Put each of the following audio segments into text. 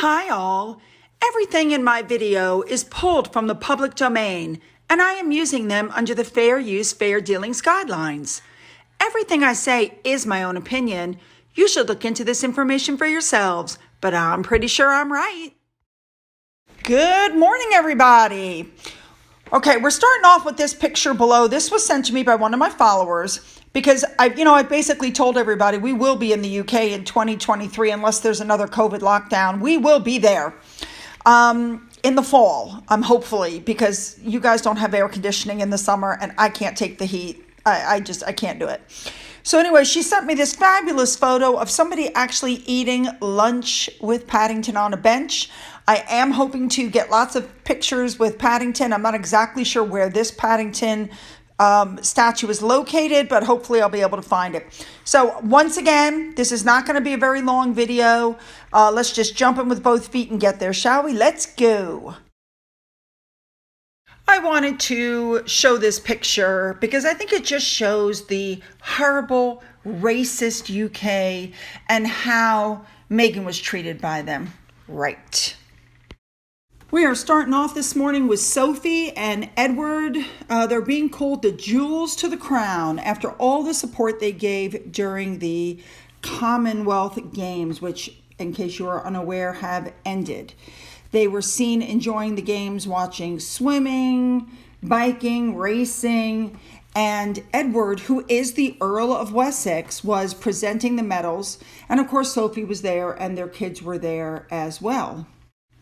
Hi all! Everything in my video is pulled from the public domain, and I am using them under the Fair Use, Fair Dealings guidelines. Everything I say is my own opinion. You should look into this information for yourselves, but I'm pretty sure I'm right. Good morning, everybody. Okay, we're starting off with this picture below. This was sent to me by one of my followers because I basically told everybody we will be in the UK in 2023 unless there's another COVID lockdown. We will be there in the fall, hopefully, because you guys don't have air conditioning in the summer and I can't take the heat. I can't do it. So anyway, she sent me this fabulous photo of somebody actually eating lunch with Paddington on a bench. I am hoping to get lots of pictures with Paddington. I'm not exactly sure where this Paddington statue is located, but hopefully I'll be able to find it. So once again, this is not going to be a very long video. Let's just jump in with both feet and get there, shall we? Let's go. I wanted to show this picture because I think it just shows the horrible, racist UK and how Meghan was treated by them. Right. We are starting off this morning with Sophie and Edward. They're being called the jewels to the crown after all the support they gave during the Commonwealth Games, which, in case you are unaware, have ended. They were seen enjoying the games, watching swimming, biking, racing, and Edward, who is the Earl of Wessex, was presenting the medals. And of course, Sophie was there and their kids were there as well.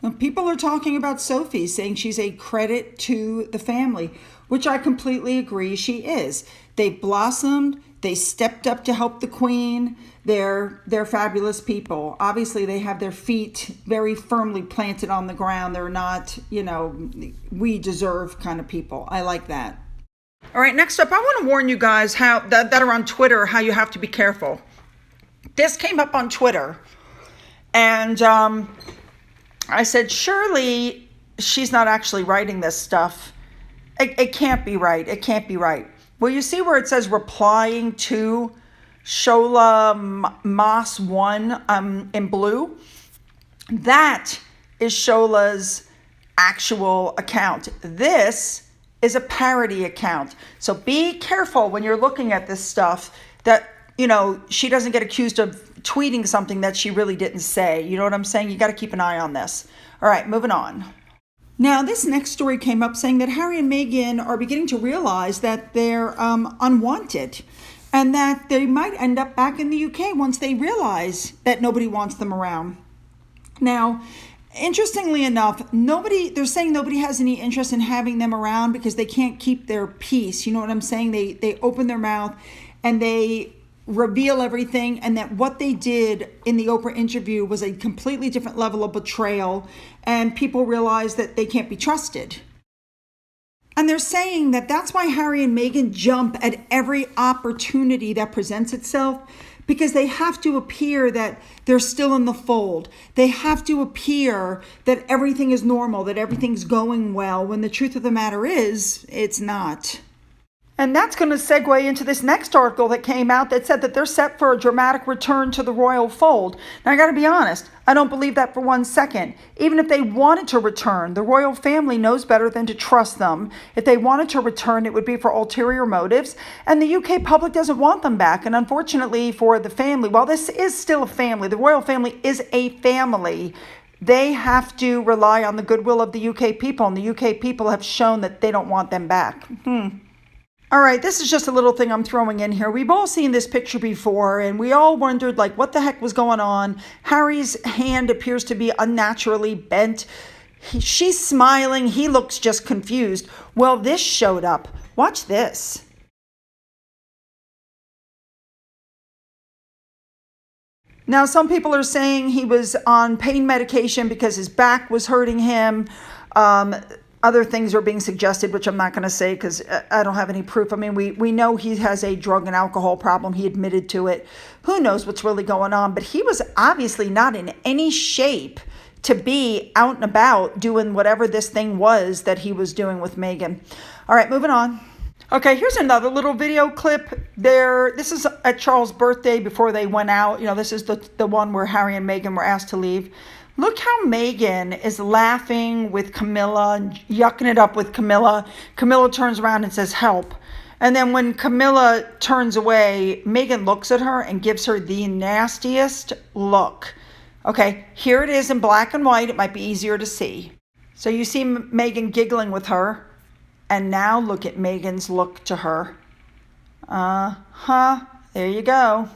Now, people are talking about Sophie, saying she's a credit to the family, which I completely agree she is. They've blossomed. They stepped up to help the Queen. They're fabulous people. Obviously, they have their feet very firmly planted on the ground. They're not, we deserve kind of people. I like that. All right, next up, I want to warn you guys how that are on Twitter, how you have to be careful. This came up on Twitter, and I said, surely she's not actually writing this stuff. It can't be right. It can't be right. Well, you see where it says replying to Shola Moss 1 in blue? That is Shola's actual account. This is a parody account. So be careful when you're looking at this stuff that, she doesn't get accused of tweeting something that she really didn't say. You know what I'm saying? You got to keep an eye on this. All right, moving on. Now, this next story came up saying that Harry and Meghan are beginning to realize that they're unwanted and that they might end up back in the UK once they realize that nobody wants them around. Now, interestingly enough, they're saying nobody has any interest in having them around because they can't keep their peace. You know what I'm saying? They open their mouth and they reveal everything, and that what they did in the Oprah interview was a completely different level of betrayal, and people realize that they can't be trusted. And they're saying that that's why Harry and Meghan jump at every opportunity that presents itself, because they have to appear that they're still in the fold. They have to appear that everything is normal, that everything's going well, when the truth of the matter is, it's not. And that's going to segue into this next article that came out that said that they're set for a dramatic return to the royal fold. Now, I got to be honest, I don't believe that for 1 second. Even if they wanted to return, the royal family knows better than to trust them. If they wanted to return, it would be for ulterior motives. And the UK public doesn't want them back. And unfortunately for the family, while this is still a family, the royal family is a family, they have to rely on the goodwill of the UK people. And the UK people have shown that they don't want them back. All right, this is just a little thing I'm throwing in here. We've all seen this picture before, and we all wondered, what the heck was going on? Harry's hand appears to be unnaturally bent. She's smiling. He looks just confused. Well, this showed up. Watch this. Now, some people are saying he was on pain medication because his back was hurting him. Other things are being suggested, which I'm not going to say because I don't have any proof. I mean, we know he has a drug and alcohol problem. He admitted to it. Who knows what's really going on? But he was obviously not in any shape to be out and about doing whatever this thing was that he was doing with Meghan. All right, moving on. Okay, here's another little video clip there. This is at Charles' birthday before they went out. This is the one where Harry and Meghan were asked to leave. Look how Meghan is laughing with Camilla and yucking it up with Camilla. Camilla turns around and says, help. And then when Camilla turns away, Meghan looks at her and gives her the nastiest look. Okay, here it is in black and white. It might be easier to see. So you see Meghan giggling with her. And now look at Meghan's look to her. There you go.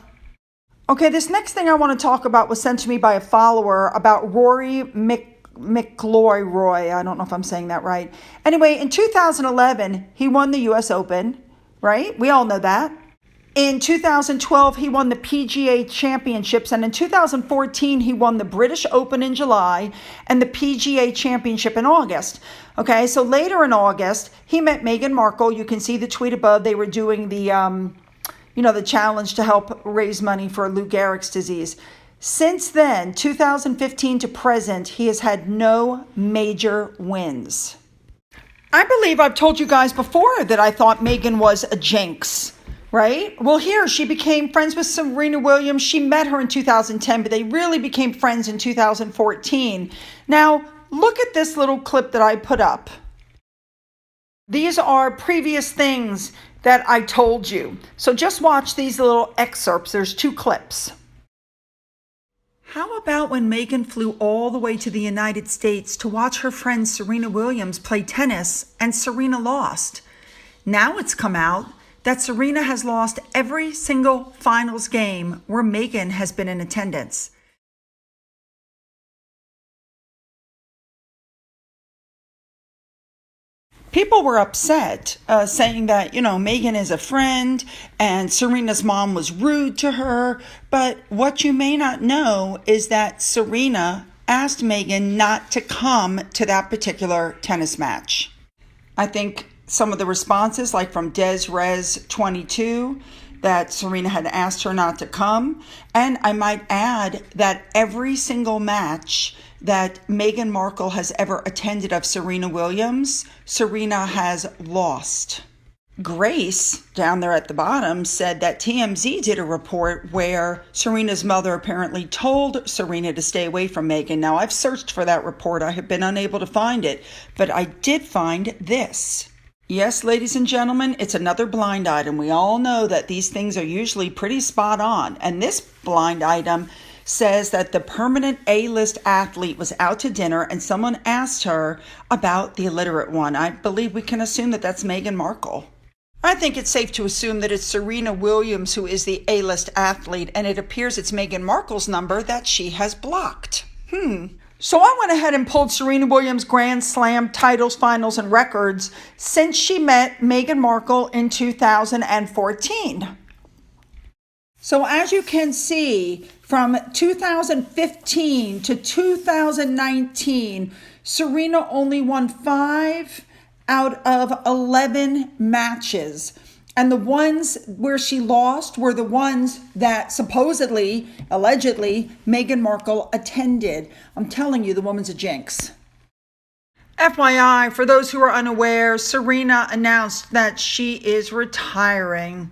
Okay, this next thing I want to talk about was sent to me by a follower about Rory McIlroy. I don't know if I'm saying that right. Anyway, in 2011, he won the US Open, right? We all know that. In 2012, he won the PGA Championships, and in 2014, he won the British Open in July and the PGA Championship in August. Okay, so later in August, he met Meghan Markle. You can see the tweet above. They were doing the, the challenge to help raise money for Lou Gehrig's disease. Since then, 2015 to present, he has had no major wins. I believe I've told you guys before that I thought Meghan was a jinx. Right? Well, here she became friends with Serena Williams. She met her in 2010, but they really became friends in 2014. Now, look at this little clip that I put up. These are previous things that I told you. So just watch these little excerpts. There's 2 clips. How about when Meghan flew all the way to the United States to watch her friend Serena Williams play tennis and Serena lost? Now it's come out that Serena has lost every single finals game where Meghan has been in attendance. People were upset, saying that, Meghan is a friend and Serena's mom was rude to her. But what you may not know is that Serena asked Meghan not to come to that particular tennis match. I think some of the responses, like from DesRez22, that Serena had asked her not to come. And I might add that every single match that Meghan Markle has ever attended of Serena Williams, Serena has lost. Grace, down there at the bottom, said that TMZ did a report where Serena's mother apparently told Serena to stay away from Meghan. Now, I've searched for that report. I have been unable to find it, but I did find this. Yes, ladies and gentlemen, it's another blind item. We all know that these things are usually pretty spot on. And this blind item says that the permanent A-list athlete was out to dinner and someone asked her about the illiterate one. I believe we can assume that that's Meghan Markle. I think it's safe to assume that it's Serena Williams who is the A-list athlete, and it appears it's Meghan Markle's number that she has blocked. So I went ahead and pulled Serena Williams' Grand Slam titles, finals, and records since she met Meghan Markle in 2014. So as you can see, from 2015 to 2019, Serena only won 5 out of 11 matches. And the ones where she lost were the ones that supposedly, allegedly, Meghan Markle attended. I'm telling you, the woman's a jinx. FYI, for those who are unaware, Serena announced that she is retiring.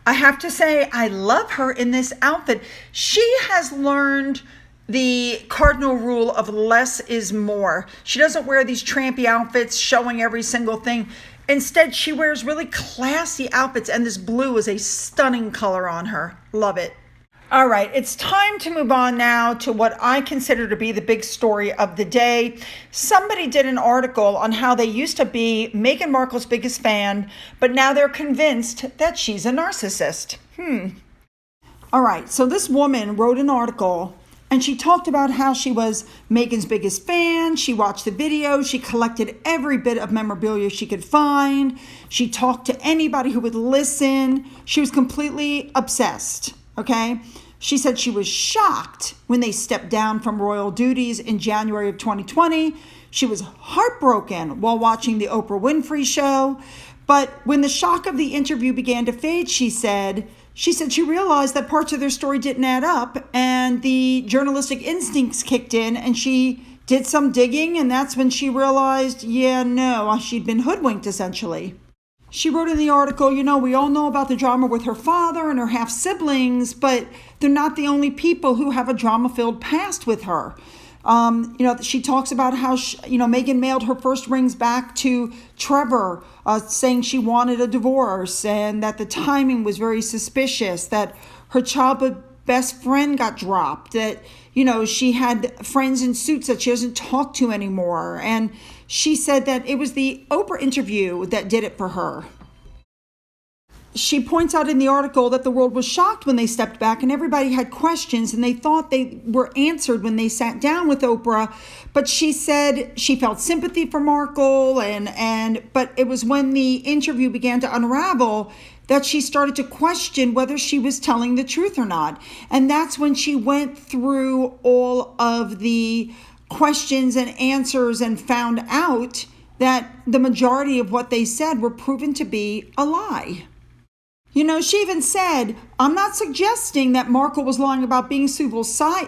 I have to say, I love her in this outfit. She has learned the cardinal rule of less is more. She doesn't wear these trampy outfits showing every single thing. Instead, she wears really classy outfits, and this blue is a stunning color on her. Love it. All right, it's time to move on now to what I consider to be the big story of the day. Somebody did an article on how they used to be Meghan Markle's biggest fan, but now they're convinced that she's a narcissist. All right, so this woman wrote an article and she talked about how she was Meghan's biggest fan. She watched the video. She collected every bit of memorabilia she could find. She talked to anybody who would listen. She was completely obsessed, okay? She said she was shocked when they stepped down from royal duties in January of 2020. She was heartbroken while watching the Oprah Winfrey show. But when the shock of the interview began to fade, she said she realized that parts of their story didn't add up, and the journalistic instincts kicked in, and she did some digging, and that's when she realized, she'd been hoodwinked, essentially. She wrote in the article, we all know about the drama with her father and her half-siblings, but they're not the only people who have a drama-filled past with her. She talks about how, Meghan mailed her first rings back to Trevor, saying she wanted a divorce and that the timing was very suspicious, that her childhood best friend got dropped, that, she had friends in suits that she doesn't talk to anymore. And she said that it was the Oprah interview that did it for her. She points out in the article that the world was shocked when they stepped back and everybody had questions and they thought they were answered when they sat down with Oprah. But she said she felt sympathy for Markle but it was when the interview began to unravel that she started to question whether she was telling the truth or not. And that's when she went through all of the questions and answers and found out that the majority of what they said were proven to be a lie. She even said, I'm not suggesting that Markle was lying about being suicidal.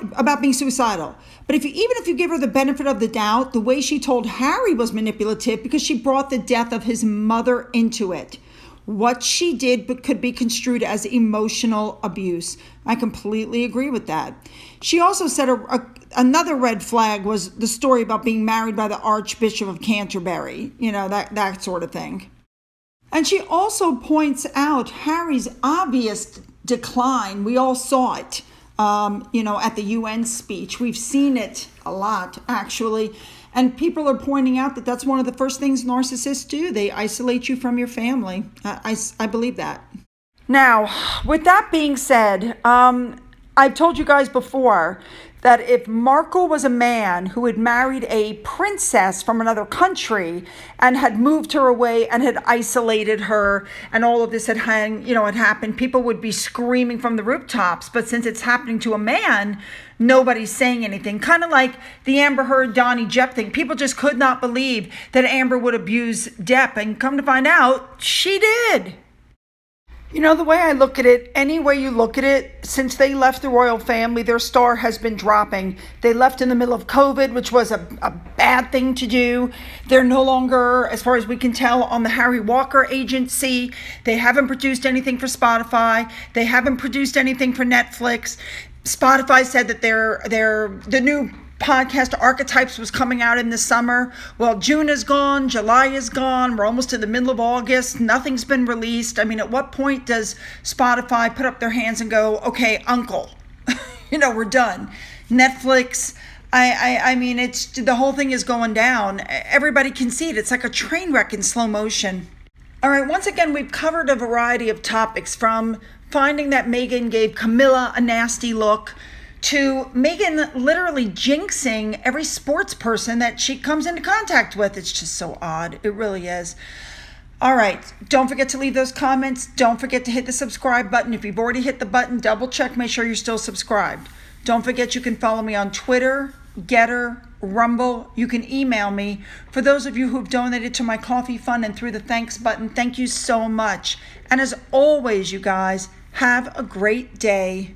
But even if you give her the benefit of the doubt, the way she told Harry was manipulative because she brought the death of his mother into it. What she did could be construed as emotional abuse. I completely agree with that. She also said another red flag was the story about being married by the Archbishop of Canterbury, that sort of thing. And she also points out Harry's obvious decline. We all saw it, at the UN speech. We've seen it a lot, actually. And people are pointing out that that's one of the first things narcissists do. They isolate you from your family. I believe that. Now, with that being said, I've told you guys before that if Markle was a man who had married a princess from another country and had moved her away and had isolated her and all of this had happened, people would be screaming from the rooftops. But since it's happening to a man, nobody's saying anything. Kind of like the Amber Heard Donnie Depp thing. People just could not believe that Amber would abuse Depp, and come to find out, she did. The way I look at it, any way you look at it, since they left the royal family, their star has been dropping. They left in the middle of COVID, which was a bad thing to do. They're no longer, as far as we can tell, on the Harry Walker agency. They haven't produced anything for Spotify. They haven't produced anything for Netflix. Spotify said that the new podcast Archetypes was coming out in the summer. Well, June is gone, July is gone, we're almost to the middle of August, nothing's been released. I mean, at what point does Spotify put up their hands and go, okay, uncle, we're done? Netflix, I mean, it's the whole thing is going down. Everybody can see it. It's like a train wreck in slow motion. All right, once again, we've covered a variety of topics, from finding that Meghan gave Camilla a nasty look, to Meghan literally jinxing every sports person that she comes into contact with. It's just so odd. It really is. All right. Don't forget to leave those comments. Don't forget to hit the subscribe button. If you've already hit the button, double check, make sure you're still subscribed. Don't forget you can follow me on Twitter, Getter, Rumble. You can email me. For those of you who've donated to my coffee fund and through the thanks button, thank you so much. And as always, you guys, have a great day.